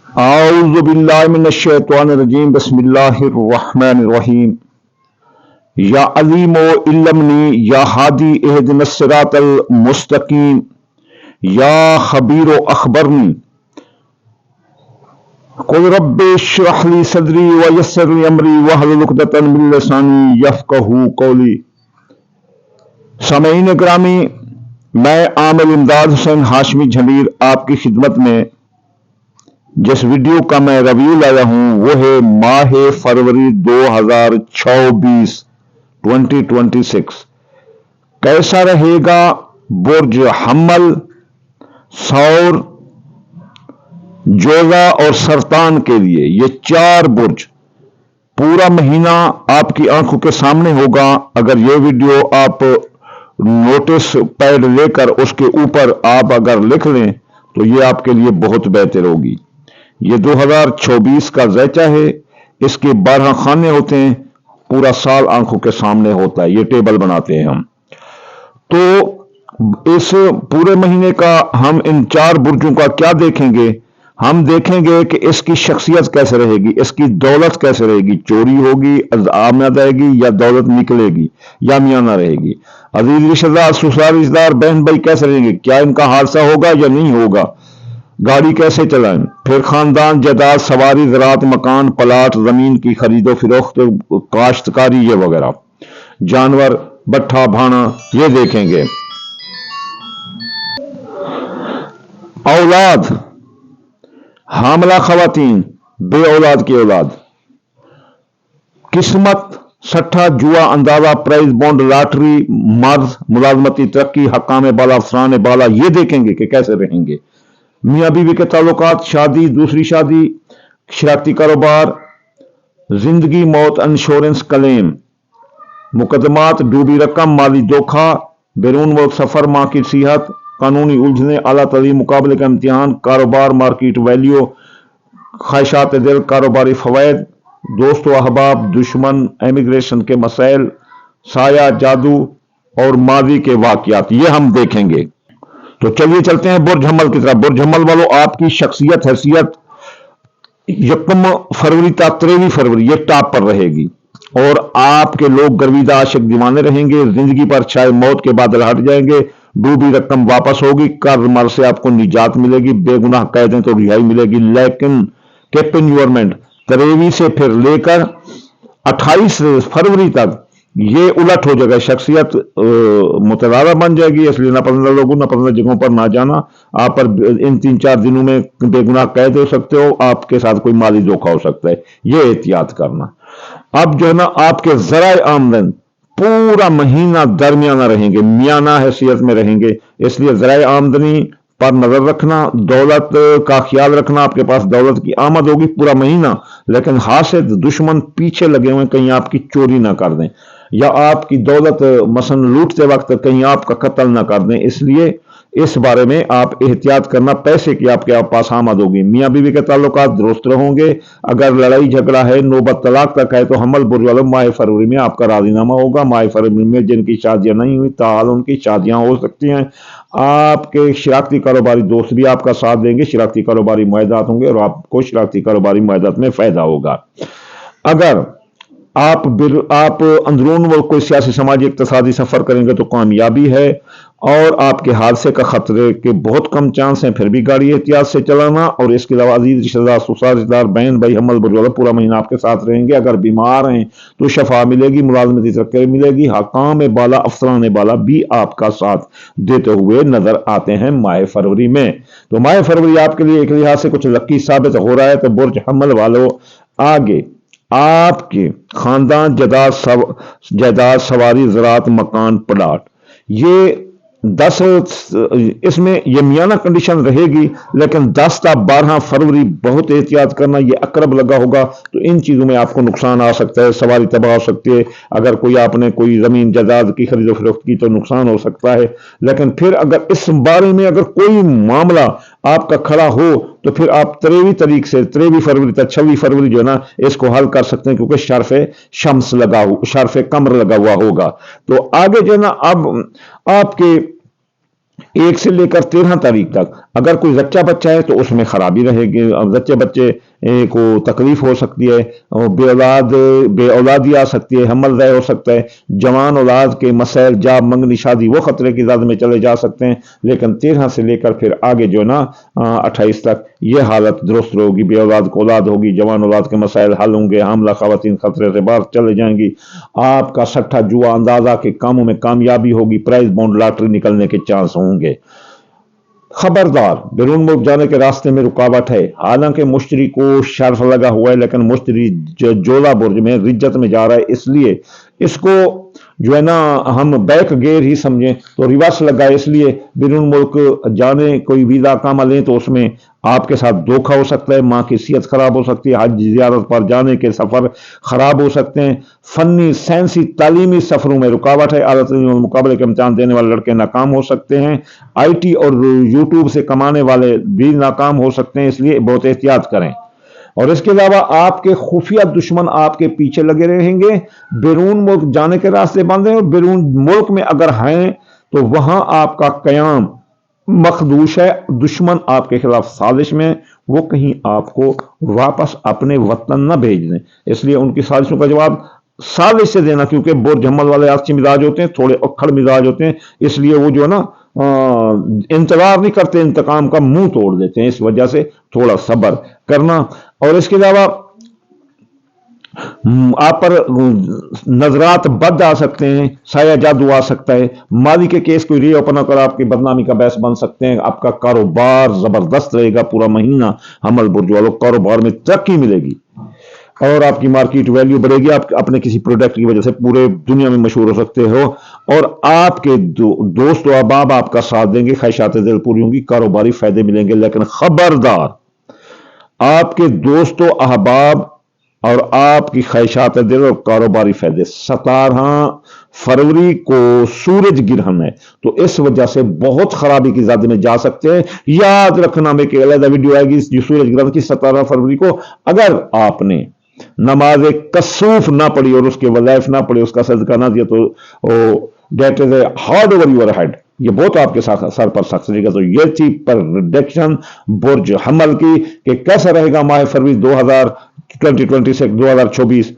اعوذ باللہ من الشیطان الرجیم بسم اللہ الرحمن الرحیم یا علیم و علمنی یا ہادی اہدنا الصراط المستقیم یا خبیر و اخبرنی قل رب اشرح لی صدری ویسر لی امری واحلل عقدۃ من لسانی یفقہوا قولی۔ سامعین گرامی، میں عامل امداد حسین ہاشمی جھنڈیر آپ کی خدمت میں جس ویڈیو کا میں ریویو لایا ہوں وہ ہے ماہ فروری 2026 کیسا رہے گا برج حمل، ثور، جوزہ اور سرطان کے لیے۔ یہ 4 برج پورا مہینہ آپ کی آنکھوں کے سامنے ہوگا۔ اگر یہ ویڈیو آپ نوٹس پیڈ لے کر اس کے اوپر آپ اگر لکھ لیں تو یہ آپ کے لیے بہت بہتر ہوگی۔ یہ 2024 کا ذائچہ ہے، اس کے 12 خانے ہوتے ہیں، پورا سال آنکھوں کے سامنے ہوتا ہے۔ یہ ٹیبل بناتے ہیں ہم تو اس پورے مہینے کا ہم ان 4 برجوں کا کیا دیکھیں گے؟ ہم دیکھیں گے کہ اس کی شخصیت کیسے رہے گی، اس کی دولت کیسے رہے گی، چوری ہوگی، آمد آئے گی یا دولت نکلے گی یا میانہ رہے گی، عزیز رشتہ دار، سسرال رشتہ دار، بہن بھائی کیسے رہیں گے، کیا ان کا حادثہ ہوگا یا نہیں ہوگا، گاڑی کیسے چلائیں، پھر خاندان، جائیداد، سواری، زراعت، مکان، پلاٹ، زمین کی خرید و فروخت، کاشتکاری یہ وغیرہ، جانور، بٹھا بھانا یہ دیکھیں گے۔ اولاد، حاملہ خواتین، بے اولاد کی اولاد، قسمت، سٹھا، جوا، اندازہ، پرائز بونڈ، لاٹری، مرض، ملازمتی ترقی، حکام بالا، افسران بالا یہ دیکھیں گے کہ کیسے رہیں گے۔ میاں بیوی کے تعلقات، شادی، دوسری شادی، شراکتی کاروبار، زندگی موت انشورنس کلیم، مقدمات، ڈوبی رقم، مالی دھوکہ، بیرون ملک سفر، ماں کی صحت، قانونی الجھنیں، اعلیٰ تعلیم، مقابلے کا امتحان، کاروبار، مارکیٹ ویلیو، خواہشات دل، کاروباری فوائد، دوست و احباب، دشمن، امیگریشن کے مسائل، سایہ، جادو اور ماضی کے واقعات یہ ہم دیکھیں گے۔ تو چلیے چلتے ہیں برج حمل کی طرف۔ برج حمل والوں، آپ کی شخصیت، حیثیت 1 فروری تا 23 فروری یہ ٹاپ پر رہے گی اور آپ کے لوگ گرویدہ عاشق دیوانے رہیں گے۔ زندگی پر چھائے موت کے بادل ہٹ جائیں گے، ڈوبی رقم واپس ہوگی، قرض مر سے آپ کو نجات ملے گی، بے گناہ قیدیں تو رہائی ملے گی، لیکن کیپ انوائرمنٹ 23 سے پھر لے کر 28 فروری تک یہ الٹ ہو جائے گا، شخصیت متضادہ بن جائے گی، اس لیے ناپسندیدہ لوگوں، ناپسندیدہ جگہوں پر نہ جانا۔ آپ پر ان 3-4 دنوں میں بے گناہ قید ہو سکتے ہو، آپ کے ساتھ کوئی مالی دھوکہ ہو سکتا ہے، یہ احتیاط کرنا۔ اب جو ہے نا آپ کے ذرائع آمدن پورا مہینہ درمیانہ رہیں گے، میانہ حیثیت میں رہیں گے، اس لیے ذرائع آمدنی پر نظر رکھنا، دولت کا خیال رکھنا، آپ کے پاس دولت کی آمد ہوگی پورا مہینہ، لیکن حاسد دشمن پیچھے لگے ہوئے کہیں آپ کی چوری نہ کر دیں یا آپ کی دولت مثلا لوٹتے وقت کہیں آپ کا قتل نہ کر دیں، اس لیے اس بارے میں آپ احتیاط کرنا۔ پیسے کی آپ کے پاس آمد ہوگی، میاں بیوی کے تعلقات درست رہوں گے، اگر لڑائی جھگڑا ہے، نوبت طلاق تک ہے تو حمل برج والوں ماہ فروری میں آپ کا راضی نامہ ہوگا۔ ماہ فروری میں جن کی شادیاں نہیں ہوئی تاحال ان کی شادیاں ہو سکتی ہیں۔ آپ کے شراکتی کاروباری دوست بھی آپ کا ساتھ دیں گے، شراکتی کاروباری معاہدات ہوں گے اور آپ کو شراکتی کاروباری معاہدات میں فائدہ ہوگا۔ اگر آپ اندرون ملک کوئی سیاسی، سماجی، اقتصادی سفر کریں گے تو کامیابی ہے، اور آپ کے حادثے کا خطرے کے بہت کم چانس ہیں، پھر بھی گاڑی احتیاط سے چلانا۔ اور اس کے علاوہ عزیز رشتہ دار، سسرال رشتہ دار، بہن بھائی حمل برج والا پورا مہینہ آپ کے ساتھ رہیں گے۔ اگر بیمار ہیں تو شفا ملے گی، ملازمتی ترقی ملے گی، حکام بالا، افسران بالا بھی آپ کا ساتھ دیتے ہوئے نظر آتے ہیں ماہ فروری میں۔ تو ماہ فروری آپ کے لیے ایک لحاظ سے کچھ لکی ثابت ہو رہا ہے۔ تو برج حمل والوں، آگے آپ کے خاندان، جائیداد، سواری، زراعت، مکان، پلاٹ، یہ 10 اس میں یہ میانہ کنڈیشن رہے گی، لیکن 10 تا 12 فروری بہت احتیاط کرنا۔ یہ اقرب لگا ہوگا تو ان چیزوں میں آپ کو نقصان آ سکتا ہے، سواری تباہ ہو سکتی ہے، اگر کوئی آپ نے کوئی زمین جائیداد کی خرید و فروخت کی تو نقصان ہو سکتا ہے۔ لیکن پھر اگر اس بارے میں اگر کوئی معاملہ آپ کا کھڑا ہو تو پھر آپ 23 فروری تک 26 فروری جو ہے نا اس کو حل کر سکتے ہیں، کیونکہ شرف قمر لگا ہوا ہوگا۔ تو آگے جو ہے نا اب آپ کے 1 سے لے کر 13 تاریخ تک अगर कोई जच्चा बच्चा है तो उसमें खराबी रहेगी, अब जच्चे बच्चे को तकलीफ हो सकती है, और बे औलादी आ सकती है, हमल ज़ाय हो सकता है, जवान औलाद के मसैल, जाब, मंगनी, शादी, वो खतरे की ज़द में चले जा सकते हैं। लेकिन 13 से लेकर फिर आगे जो ना 28 तक ये हालत दुरुस्त होगी, बे औलाद को औलाद होगी, जवान औलाद के मसैल हल होंगे, हामला खवातीन खतरे से बाहर चले जाएंगी, आपका सट्ठा जुआ अंदाजा के कामों में कामयाबी होगी, प्राइज बॉन्ड लॉटरी निकलने के चांस होंगे। खबरदार, बैरून मुल्क जाने के रास्ते में रुकावट है। हालांकि मुश्तरी को शर्फ लगा हुआ है, लेकिन मुश्तरी जोला बुर्ज में रिज्जत में जा रहा है, इसलिए इसको जो है ना हम बैक गेयर ही समझें तो रिवर्स लगा है। इसलिए बैरून मुल्क जाने कोई वीजा कामा लें तो उसमें आपके साथ धोखा हो सकता है, माँ की सेहत खराब हो सकती है, हज जियारत पर जाने के सफर खराब हो सकते हैं, फनी साइंसी तालीमी सफरों में रुकावट है, आदत मुकाबले के इम्तिहान देने वाले लड़के नाकाम हो सकते हैं, IT और यूट्यूब से कमाने वाले भी नाकाम हो सकते हैं, इसलिए बहुत एहतियात करें। और इसके अलावा आपके खुफिया दुश्मन आपके पीछे लगे रहेंगे। बैरून मुल्क जाने के रास्ते बंद हैं, और बैरून मुल्क में अगर हैं तो वहां आपका कयाम मखदूश है, दुश्मन आपके खिलाफ साजिश में, वो कहीं आपको वापस अपने वतन न भेज दें। इसलिए उनकी साजिशों का जवाब साजिश से देना, क्योंकि बोर जम्मल वाले अच्छे मिजाज होते हैं, थोड़े अक्खड़ मिजाज होते हैं, इसलिए वो जो है ना इंतजार नहीं करते, इंतकाम का मुंह तोड़ देते हैं। इस वजह से थोड़ा सब्र करना। और इसके अलावा आप पर नजरात बद आ सकते हैं, साया जादू आ सकता है, माली के केस कोई री ओपन कर आपकी बदनामी का बहस बन सकते हैं। आपका कारोबार जबरदस्त रहेगा, पूरा महीना हमल बुर्ज वालों कारोबार में तरक्की मिलेगी और आपकी मार्केट वैल्यू बढ़ेगी। आप अपने किसी प्रोडक्ट की वजह से पूरे दुनिया में मशहूर हो सकते हो, और आपके दोस्त और अहबाब आपका साथ देंगे, ख्वाहिशात दिल पूरी होंगी, कारोबारी फायदे मिलेंगे। लेकिन खबरदार, आपके दोस्तों अहबाब और आपकी ख्वाहिशात दिल और कारोबारी फायदे, 17 फरवरी को सूरज ग्रहण है, तो इस वजह से बहुत खराबी की जद में जा सकते हैं। याद रखना, में एक अलग वीडियो आएगी सूरज ग्रहण की 17 फरवरी को। अगर आपने नमाज कसूफ ना पढ़ी और उसके वज़ाइफ ना पढ़ी, उसका सदका ना दिया, तो debt is a hard over your head, ये बहुत आपके सर पर सख्त रहेगा। तो ये थी प्रेडिक्शन बुर्ज हमल की कि कैसा रहेगा माह फरवरी 2020 से 2024।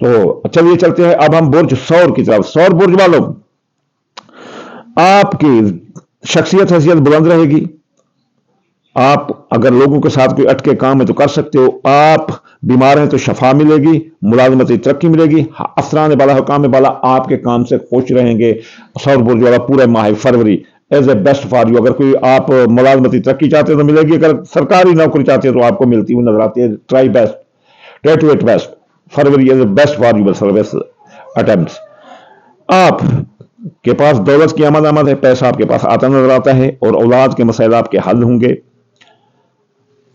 तो चलिए चलते हैं अब हम बुर्ज सौर की तरफ। सौर बुर्ज वालों, आपकी शख्सियत हैसियत बुलंद रहेगी, आप अगर लोगों के साथ कोई अटके काम है तो कर सकते हो, आप बीमार हैं तो शफा मिलेगी, मुलाजमती तरक्की मिलेगी, अफसरान बाला हुकाम बाला आपके काम से खुश रहेंगे। सौर बुर्ज वाला पूरा माह फरवरी as a best for you. अगर कोई आप मुलाजमती तरक्की चाहते हो तो मिलेगी, अगर सरकारी नौकरी चाहते हो तो आपको मिलती हुई नजर आती है। Try best, try to it best, February as a best for you service attempts. आप के पास दौलत की आमद है, पैसा आपके पास आता नजर आता है, और औलाद के मसैल आपके हल होंगे,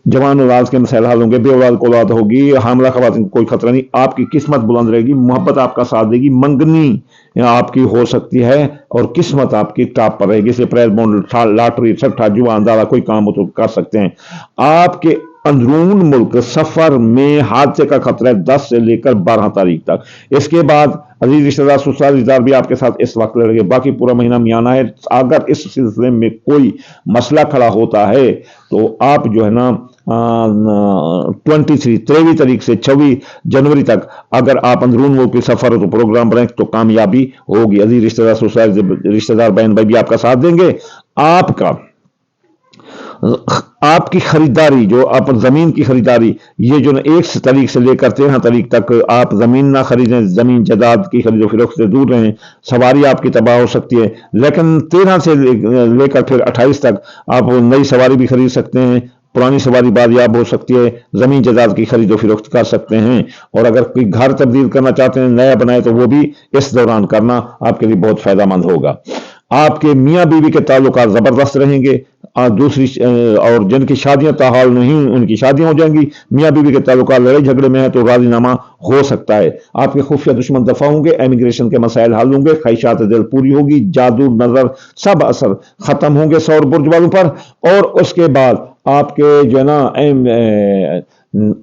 जवान औलाद के मसैल हल होंगे, बे औलाद को औलाद होगी, हामला खवातीन कोई खतरा नहीं, आपकी किस्मत बुलंद रहेगी, मोहब्बत आपका साथ देगी, मंगनी आपकी हो सकती है, और किस्मत आपकी टॉप पर रहेगी। इसे प्राइज बॉन्ड, लॉटरी, सट्टा, जुआ अंदाजा कोई काम हो तो कर सकते हैं। आपके अंदरून मुल्क सफर में हादसे का खतरा है 10 से लेकर 12 तारीख तक। इसके बाद अजीज रिश्तेदार, ससुराल रिश्तेदार भी आपके साथ इस वक्त लड़ेंगे। बाकी पूरा महीना मियाना है। अगर इस सिलसिले में कोई मसला खड़ा होता है तो आप जो है ना 23 तारीख से 26 जनवरी तक अगर आप अंदरून मुल्क के सफर हो तो प्रोग्राम बनाए तो कामयाबी होगी। अजीज रिश्तेदार, ससुराल रिश्तेदार, बहन भाई भी आपका साथ देंगे। आपकी खरीदारी, जो आप जमीन की खरीदारी, ये जो 1 तारीख से लेकर 13 तारीख तक आप जमीन ना खरीदें, जमीन जायदाद की खरीदो फरोख्त से दूर रहें। सवारी आपकी तबाह हो सकती है, लेकिन 13 से लेकर फिर 28 तक आप नई सवारी भी खरीद सकते हैं, पुरानी सवारी बादयाब हो सकती है, जमीन जायदाद की खरीदो फरोख्त कर सकते हैं। और अगर कोई घर तब्दील करना चाहते हैं, नया बनाए, तो वो भी इस दौरान करना आपके लिए बहुत फायदेमंद होगा। आपके मियाँ बीवी के ताल्लुकात जबरदस्त रहेंगे, दूसरी और जिनकी शादियां ताहाल नहीं उनकी शादियां हो जाएंगी। मियाँ बीवी के ताल्लुकात लड़ाई झगड़े में है तो राजीनामा हो सकता है। आपके खुफिया दुश्मन दफा होंगे, इमिग्रेशन के मसाइल हल होंगे, ख्वाहिशात दिल पूरी होगी, जादू नजर सब असर खत्म होंगे सौर बुर्ज वालों पर। और उसके बाद आपके जो है ना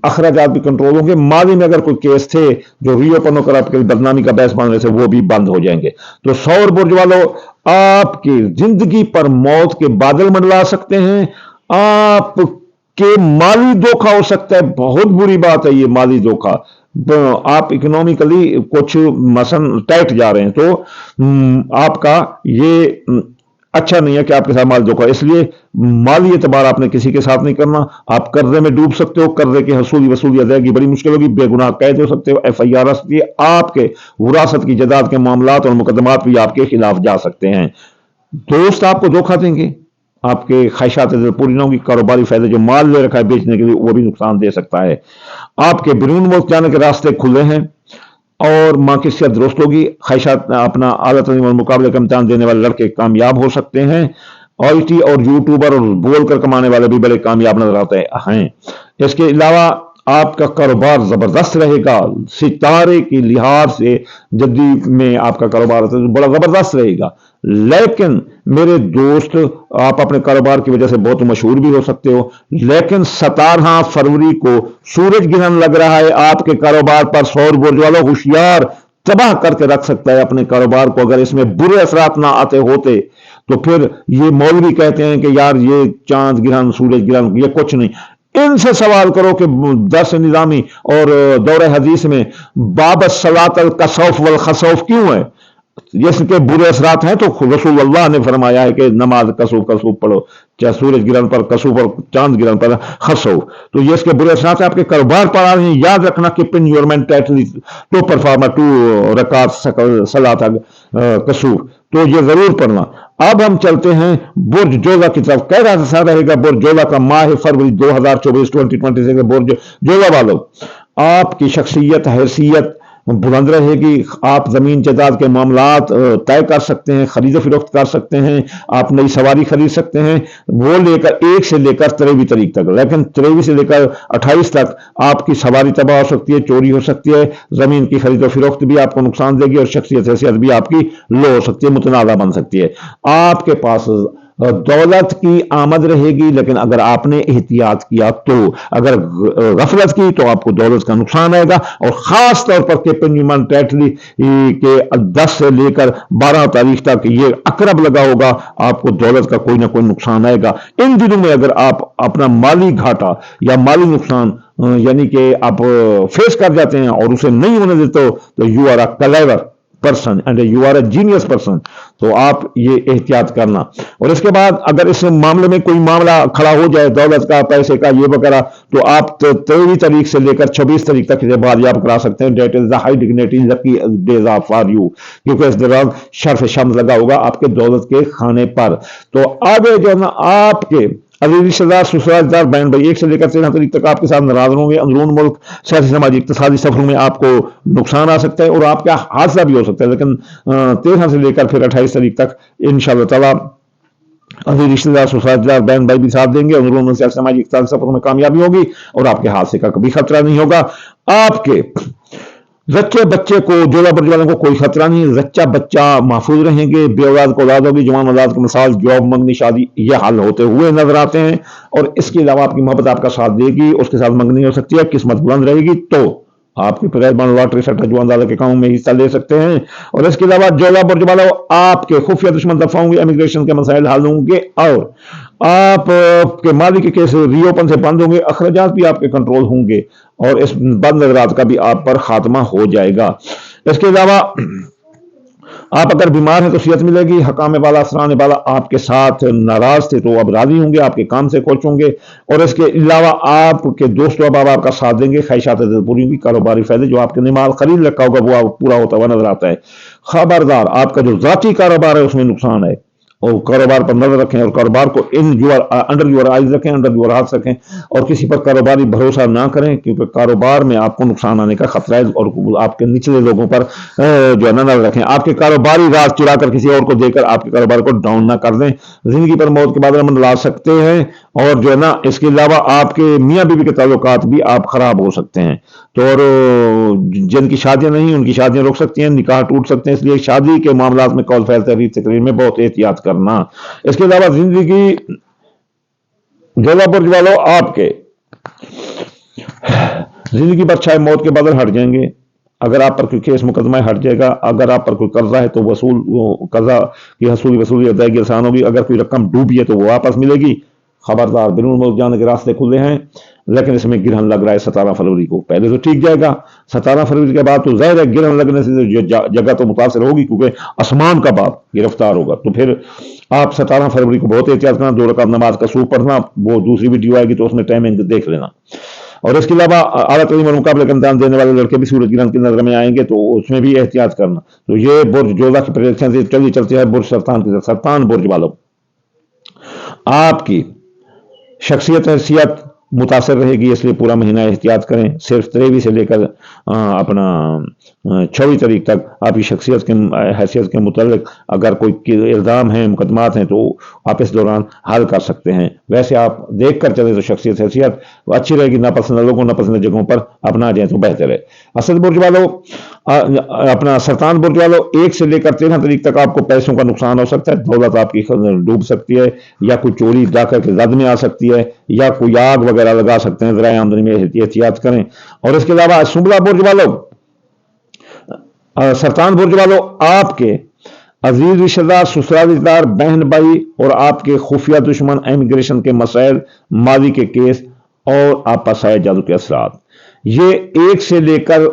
अखराजात भी कंट्रोल होंगे। माली में अगर कोई केस थे जो रीओपन होकर आपके बदनामी का बहस बन रहे थे, वो भी बंद हो जाएंगे। तो सौर बुर्ज वालों, आपकी जिंदगी पर मौत के बादल मंडला सकते हैं, آپ کے مالی دھوکا ہو سکتا ہے، بہت بری بات ہے یہ مالی دھوکا۔ آپ اکنامکلی کچھ مثلا ٹائٹ جا رہے ہیں تو آپ کا یہ اچھا نہیں ہے کہ آپ کے ساتھ مال دھوکا، اس لیے مالی اعتبار آپ نے کسی کے ساتھ نہیں کرنا۔ آپ قرضے میں ڈوب سکتے ہو، قرضے کی وصولی ادائیگی بڑی مشکل ہوگی، بے گناہ قید ہو سکتے ہو، ایف آئی آر آ سکتی ہے، آپ کے وراثت کی جائیداد کے معاملات اور مقدمات بھی آپ کے خلاف جا سکتے ہیں۔ دوست آپ کو دھوکہ دیں گے، آپ کے خواہشات پوری نہ ہوگی، کاروباری فائدے جو مال لے رکھا ہے بیچنے کے لیے وہ بھی نقصان دے سکتا ہے۔ آپ کے بیرون ملک جانے کے راستے کھلے ہیں اور ماں کی صحت درست ہوگی، خواہشات اپنا اعلیٰ تعلیم اور مقابلے کا امتحان دینے والے لڑکے کامیاب ہو سکتے ہیں۔ آئی ٹی اور یوٹیوبر اور بول کر کمانے والے بھی بڑے کامیاب نظر آتے ہیں۔ اس کے علاوہ آپ کا کاروبار زبردست رہے گا، ستارے کی لحاظ سے جدی میں آپ کا کاروبار بڑا زبردست رہے گا، لیکن میرے دوست آپ اپنے کاروبار کی وجہ سے بہت مشہور بھی ہو سکتے ہو، لیکن 17 فروری کو سورج گرہن لگ رہا ہے آپ کے کاروبار پر، سور برج والا ہوشیار، تباہ کر کے رکھ سکتا ہے اپنے کاروبار کو اگر اس میں برے اثرات نہ آتے ہوتے۔ تو پھر یہ مولوی کہتے ہیں کہ یار یہ چاند گرہن سورج گرہن یہ کچھ نہیں، ان سے سوال کرو کہ درس نظامی اور دورہ حدیث میں باب الصلاۃ الکسوف والخسوف کیوں ہے؟ جس کے برے اثرات ہیں تو رسول اللہ نے فرمایا ہے کہ نماز کسوف پڑھو، چاہے سورج گرہن پر کسوف اور چاند گرہن پر خسوف۔ تو یہ اس کے برے اثرات ہیں آپ کے کاروبار پر آ رہے ہیں، یاد رکھنا کہ پن your mentally to perform two رکعات صلاۃ کسوف، تو یہ ضرور پڑھنا۔ اب ہم چلتے ہیں برج جوزہ کی طرف۔ کیسا رہے گا برج جوزہ کا ماہ فروری 2024 برج جوزہ والوں؟ آپ کی شخصیت حیثیت بلند رہے گی، آپ زمین جائیداد کے معاملات طے کر سکتے ہیں، خرید و فروخت کر سکتے ہیں، آپ نئی سواری خرید سکتے ہیں، وہ لے کر 1 سے لے کر 23 تاریخ تک، لیکن 23 سے لے کر 28 تک آپ کی سواری تباہ ہو سکتی ہے، چوری ہو سکتی ہے، زمین کی خرید و فروخت بھی آپ کو نقصان دے گی اور شخصیت حیثیت بھی آپ کی لو ہو سکتی ہے، متنازع بن سکتی ہے۔ آپ کے پاس دولت کی آمد رہے گی، لیکن اگر آپ نے احتیاط کیا تو، اگر غفلت کی تو آپ کو دولت کا نقصان آئے گا، اور خاص طور پر کیپن ٹیٹلی کے 10 سے لے کر 12 تاریخ تک یہ اقرب لگا ہوگا، آپ کو دولت کا کوئی نہ کوئی نقصان آئے گا۔ ان دنوں میں اگر آپ اپنا مالی گھاٹا یا مالی نقصان یعنی کہ آپ فیس کر جاتے ہیں اور اسے نہیں ہونے دیتے ہو تو you are a clever person and you are a genius person, تو آپ یہ احتیاط کرنا۔ اور اس کے بعد اگر اس معاملے میں کوئی معاملہ کھڑا ہو جائے دولت کا، پیسے کا، یہ وغیرہ، تو آپ 23 تاریخ سے لے کر 26 تاریخ تک اسے بازیاب کرا سکتے ہیں۔ That is the high dignity lucky days of for you, کیونکہ اس دوران شرف شمس لگا ہوگا آپ کے دولت کے کھانے پر۔ تو آگے جو ہے نا آپ کے عزیز رشتہ دار، سسرال دار، بہن بھائی 1 سے لے کر 13 تاریخ تک آپ کے ساتھ ناراض ہوں گے۔ اندرون ملک سیاسی سماجی اقتصادی سفروں میں آپ کو نقصان آ سکتا ہے اور آپ کا حادثہ بھی ہو سکتا ہے، لیکن 13 سے لے کر پھر 28 تاریخ تک انشاءاللہ تعالیٰ عزیز رشتہ دار، سسرال دار، بہن بھائی بھی ساتھ دیں گے، اندرون ملک سیاسی سماجی اقتصادی سفروں میں کامیابی ہوگی اور آپ کے حادثے کا کبھی خطرہ نہیں ہوگا۔ آپ کے زچے بچے کو، جوڑا برج والوں کو کوئی خطرہ نہیں، زچہ بچہ محفوظ رہیں گے، بے اولاد کو اولاد ہوگی، جوان اولاد کی مثال جاب، منگنی، شادی یہ حل ہوتے ہوئے نظر آتے ہیں۔ اور اس کے علاوہ آپ کی محبت آپ کا ساتھ دے گی، اس کے ساتھ منگنی ہو سکتی ہے، قسمت بلند رہے گی تو آپ کی پرائز بانڈ، لاٹری، سٹا، جو اندازہ کے کاموں میں حصہ لے سکتے ہیں۔ اور اس کے علاوہ جولا برج والوں آپ کے خفیہ دشمن دفاع ہوں گے، امیگریشن کے مسائل حل ہوں گے، اور آپ کے مالی کے کیس ری اوپن سے بند ہوں گے، اخراجات بھی آپ کے کنٹرول ہوں گے اور اس بند نظرات کا بھی آپ پر خاتمہ ہو جائے گا۔ اس کے علاوہ آپ اگر بیمار ہیں تو صحت ملے گی، حکام بالا، افسران بالا آپ کے ساتھ ناراض تھے تو اب راضی ہوں گے، آپ کے کام سے خوش ہوں گے۔ اور اس کے علاوہ آپ کے دوست و احباب آپ کا ساتھ دیں گے، خواہشات پوری ہوں گی، کاروباری فائدے جو آپ نے مال خرید رکھا ہوگا وہ پورا ہوتا ہوا نظر آتا ہے۔ خبردار آپ کا جو ذاتی کاروبار ہے اس میں نقصان ہے، اور کاروبار پر نظر رکھیں اور کاروبار کو انڈر یور آئیز رکھیں، انڈر یور ہاتھ رکھیں، اور کسی پر کاروباری بھروسہ نہ کریں، کیونکہ کاروبار میں آپ کو نقصان آنے کا خطرہ ہے، اور آپ کے نچلے لوگوں پر جو ہے نا نظر رکھیں، آپ کے کاروباری راز چرا کر کسی اور کو دے کر آپ کے کاروبار کو ڈاؤن نہ کر دیں۔ زندگی پر موت کے بعد امن لا سکتے ہیں، اور جو ہے نا اس کے علاوہ آپ کے میاں بیوی کے تعلقات بھی آپ خراب ہو سکتے ہیں، تو اور جن کی شادیاں نہیں ان کی شادیاں رک سکتی ہیں، نکاح ٹوٹ سکتے ہیں، اس لیے شادی کے معاملات میں قول فعل تحریر تقریر میں بہت احتیاط کرنا۔ اس کے علاوہ زندگی جولا برج والوں آپ کے زندگی پر چھائے موت کے بادل ہٹ جائیں گے، اگر آپ پر کوئی کیس مقدمہ ہٹ جائے گا، اگر آپ پر کوئی قرضہ ہے تو قرضہ کی وصولی ادائیگی آسان ہوگی، اگر کوئی رقم ڈوبی ہے تو وہ واپس ملے گی، खबरदार, बिन मुल्क जाने के रास्ते खुले हैं, लेकिन इसमें गिरहन लग रहा है 17 फरवरी को। पहले तो ठीक जाएगा, 17 फरवरी के बाद तो ज़ाहिर है गिरहन लगने से जगह तो मुतासर होगी, क्योंकि आसमान का बाप गिरफ्तार होगा। तो फिर आप 17 फरवरी को बहुत एहतियात करना, 2 रकात नमाज का सूब पढ़ना, वो दूसरी वीडियो आएगी तो उसमें टाइमिंग देख लेना। और इसके अलावा आला तलीम और मुकाबले का इम्तिहान देने वाले लड़के भी सूरज ग्रहण की नजर में आएंगे, तो उसमें भी एहतियात करना। तो ये बुर्ज जोधा की प्रेडिक्शन से चलती चलती है बुर्ज सरतान की तरफ। सरतान बुर्ज वालों, आपकी शख्सियत हैसियत मुतासर रहेगी, इसलिए पूरा महीना एहतियात करें। सिर्फ 23 से लेकर अपना 24 तारीख तक आपकी शख्सियत के हैसियत के मुतालिक अगर कोई इल्ज़ाम है, मुकदमात हैं, तो आप इस दौरान हल कर सकते हैं। वैसे आप देख कर चले तो शख्सियत हैसियत अच्छी रहेगी, नापसंद लोगों नापसंद जगहों पर अपना जाए तो बेहतर है। असद बुर्ज वालों, अपना सरतान बुर्ज वालों, 1 से लेकर 13 तारीख तक आपको पैसों का नुकसान हो सकता है, दौलत आपकी डूब सकती है, या कोई चोरी डाकर के जद में आ सकती है, या कोई आग वगैरह लगा सकते हैं। ज़राए आमदनी में एहतियात करें। और इसके अलावा सुंबला बुर्ज वालों, सरतान बुर्ज वालों, आपके अजीज रिश्तेदार, ससुराल रिश्तेदार, बहन भाई और आपके खुफिया दुश्मन, इमिग्रेशन के मसाइल, मादी के केस और आपस आए जादू के असरात, ये 1 से लेकर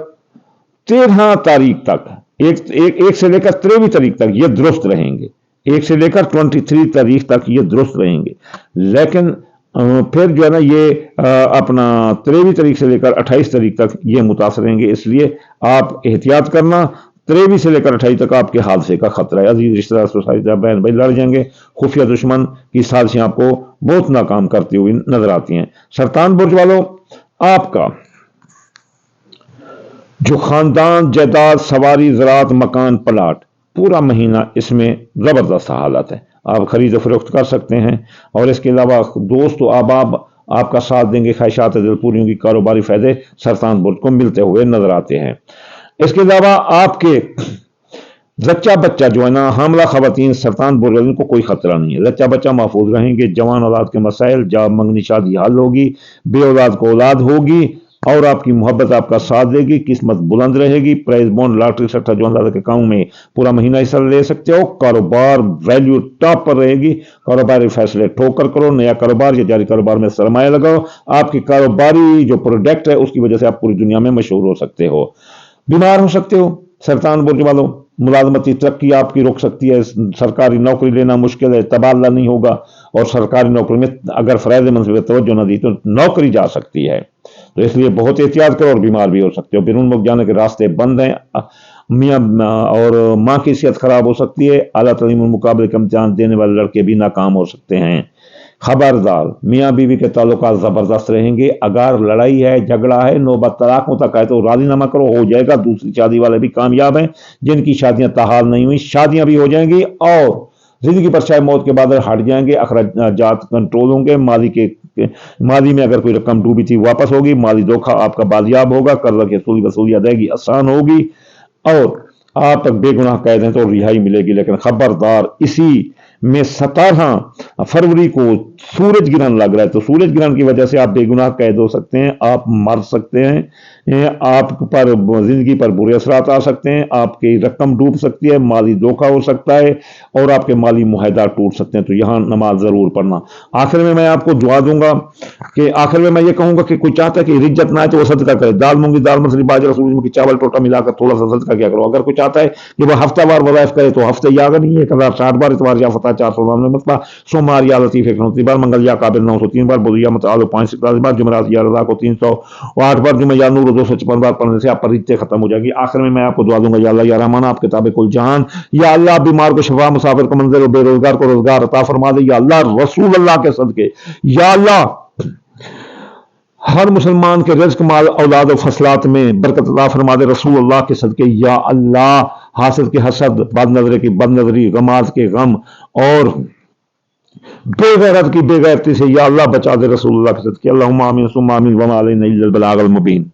13 तारीख तक, एक से लेकर 23 तारीख तक ये दुरुस्त रहेंगे। 1 से लेकर 23 तारीख तक ये दुरुस्त रहेंगे। लेकिन फिर जो है ना, ये अपना 23 तारीख से लेकर 28 तारीख तक ये मुतासर रहेंगे, इसलिए आप एहतियात करना। 23 से लेकर 28 तक आपके हादसे का खतरा है। अजीज रिश्तेदार, सोसाइटी, बहन भाई लड़ जाएंगे। खुफिया दुश्मन की साजिशें आपको बहुत नाकाम करती हुई नजर आती हैं। सरतान बुर्ज वालों, आपका जो खानदान, जायदाद, सवारी, ज़रात, मकान, प्लाट, पूरा महीना इसमें ज़बरदस्त हालत है। आप खरीद फरोख्त कर सकते हैं। और इसके अलावा दोस्त व अहबाब आपका साथ देंगे, ख्वाहिशात दिल पूरी होंगी, कारोबारी फायदे सरतान बुर्ज को मिलते हुए नजर आते हैं। इसके अलावा आपके जच्चा बच्चा जो है ना, हामला खवातीन, सरतान बुर्ज वालों को कोई खतरा नहीं है। जच्चा बच्चा महफूज रहेंगे। जवान औलाद के मसाइल, जॉब मंगनी शादी हल होगी, बे औलाद को औलाद होगी, और आपकी मोहब्बत आपका साथ देगी। किस्मत बुलंद रहेगी। प्राइज बॉन्ड, लॉटरी, सट्टा जो अंदाजा के काम में पूरा महीना हिस्सा ले सकते हो। कारोबार वैल्यू टॉप पर रहेगी। कारोबारी फैसले ठोकर करो। नया कारोबार या जारी कारोबार में सरमाया लगाओ। आपकी कारोबारी जो प्रोडक्ट है उसकी वजह से आप पूरी दुनिया में मशहूर हो सकते हो। बीमार हो सकते हो सरतान बुर्ज वालों, मुलाजमती तरक्की आपकी रुक सकती है। सरकारी नौकरी लेना मुश्किल है, तबादला नहीं होगा, और सरकारी नौकरी में अगर फराइज मंसूबे तवज्जो न दी तो नौकरी जा सकती है। तो इसलिए बहुत एहतियात करो, और बीमार भी हो सकते हो। बिन मुल्क जाने के रास्ते बंद हैं। मियाँ और माँ की सेहत खराब हो सकती है। आला तलीम मुकाबले का इम्तिहान देने वाले लड़के भी नाकाम हो सकते हैं। खबरदार, मियाँ बीवी के ताल्लुकात जबरदस्त रहेंगे। अगर लड़ाई है, झगड़ा है, नौबत तलाकों तक है, तो राजीनामा करो, हो जाएगा। दूसरी शादी वाले भी कामयाब हैं। जिनकी शादियां ताहाल नहीं हुई, शादियां भी हो जाएंगी, और जिंदगी पर चाहे मौत के बाद हट जाएंगे। अखराजात कंट्रोल होंगे। मादी में अगर कोई रकम डूबी थी वापस होगी। माली धोखा आपका बाजियाब होगा। कर्ज की वसूली अदायगी आसान होगी, और आप बेगुनाह कैद हैं तो रिहाई मिलेगी। लेकिन खबरदार, इसी में 17 फरवरी को सूरज ग्रहण लग रहा है, तो सूरज ग्रहण की वजह से आप बेगुनाह कैद हो सकते हैं, आप मर सकते हैं, आप पर जिंदगी पर बुरे असरात आ सकते हैं, आपकी रकम डूब सकती है, माली धोखा हो सकता है, और आपके माली मुआहदा टूट सकते हैं। तो यहां नमाज जरूर पढ़ना। आखिर में मैं आपको दुआ दूंगा कि आखिर में मैं ये कहूंगा कि कोई चाहता है कि रिज्जत ना आए तो वो सदका करे। दाल मूंगी, दाल मछली, बाजरा, सूरजमुखी, चावल, टोटा मिलाकर थोड़ा सा सदका किया करो। अगर कोई चाहता है कि वह हफ्तावार वज़ाइफ करे तो हफ्ते याद नहीं, 1060 बार, इतवार या फतह 400 मतलब, सोमवार या लतीफ 129 बार, मंगल या काबिल 903 बार, बुध या मतआल 547 बार, जुमेरात या रज़ा को 308 बार, जुमे या नूर 256 बार पढ़ने से आप पर रिज्जत खत्म हो जाएगी। आखिर में मैं आपको दुआ दूंगा, या अल्लाह या रहमान, आप किताब कुल जहान, या अल्लाह बीमार को शफा, मुसाफिर को मंजिल, बेरोजगार को रोजगार अता फरमा दे, या अल्लाह रसूल अल्लाह के सदके, या अल्लाह हर मुसलमान के रिज़्क, माल, औलाद और फसलात में बरकत अता फरमा दे रसूल अल्लाह के सदके। या अल्लाह हासिद के हसद, बदनजरी की बदनजरी, गमाज के गम, और बेगैरत की बेगैरती से या अल्लाह बचा दे रसूल अल्लाह के सदके। अल्लाहुम्मा आमीन सुम्मा आमीन, वमा अलैना इल्लल बलागुल मुबीन।